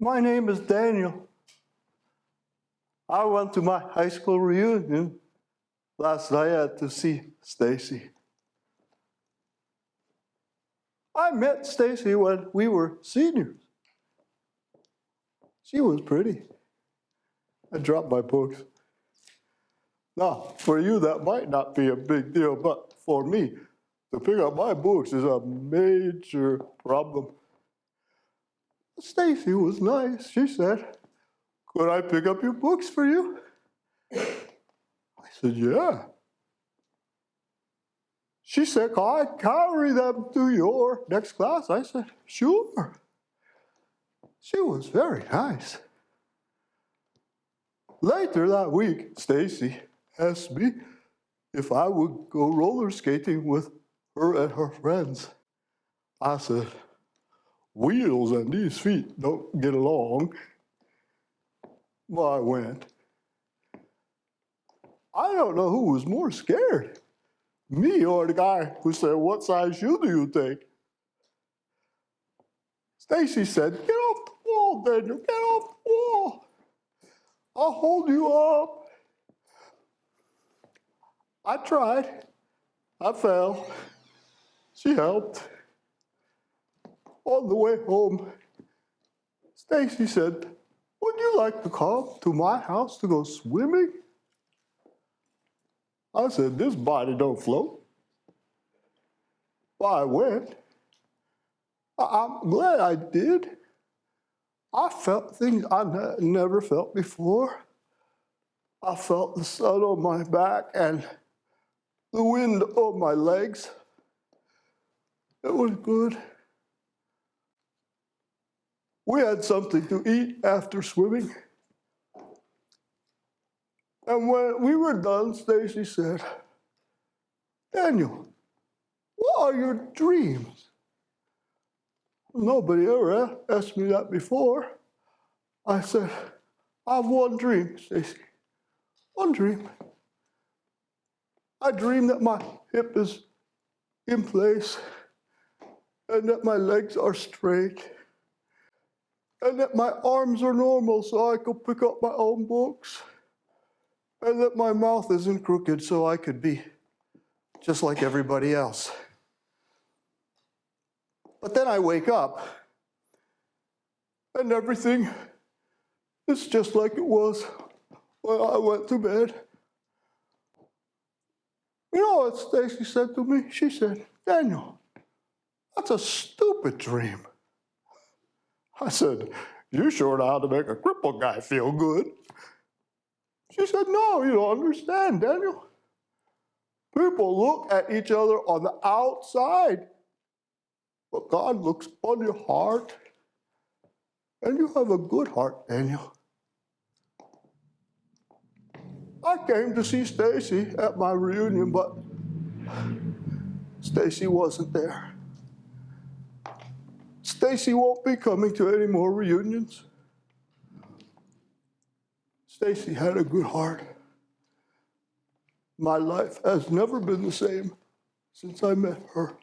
My name is Daniel. I went to my high school reunion last night to see Stacy. I met Stacy when we were seniors. She was pretty. I dropped my books. Now, for you, that might not be a big deal, but for me, to pick up my books is a major problem. Stacy was nice. She said, "Could I pick up your books for you?" I said, "Yeah." She said, "Can I carry them to your next class?" I said, "Sure." She was very nice. Later that week, Stacy asked me if I would go roller skating with her and her friends. I said, "Wheels and these feet don't get along." Well, I went. I don't know who was more scared, me or the guy who said, "What size shoe do you take?" Stacy said, "Get off the wall, Daniel, get off the wall. I'll hold you up." I tried. I fell. She helped. On the way home, Stacy said, "Would you like to come to my house to go swimming?" I said, "This body don't float." Well, I went. I'm glad I did. I felt things I never felt before. I felt the sun on my back and the wind on my legs. It was good. We had something to eat after swimming. And when we were done, Stacy said, "Daniel, what are your dreams?" Nobody ever asked me that before. I said, "I have one dream, Stacy. One dream. I dream that my hip is in place and that my legs are straight and that my arms are normal so I could pick up my own books and that my mouth isn't crooked so I could be just like everybody else." But then I wake up and everything is just like it was when I went to bed. You know what Stacy said to me? She said, "Daniel, that's a stupid dream." I said, "You sure know how to make a crippled guy feel good." She said, "No, you don't understand, Daniel. People look at each other on the outside, but God looks on your heart. And you have a good heart, Daniel." I came to see Stacy at my reunion, but Stacy wasn't there. Stacy won't be coming to any more reunions. Stacy had a good heart. My life has never been the same since I met her.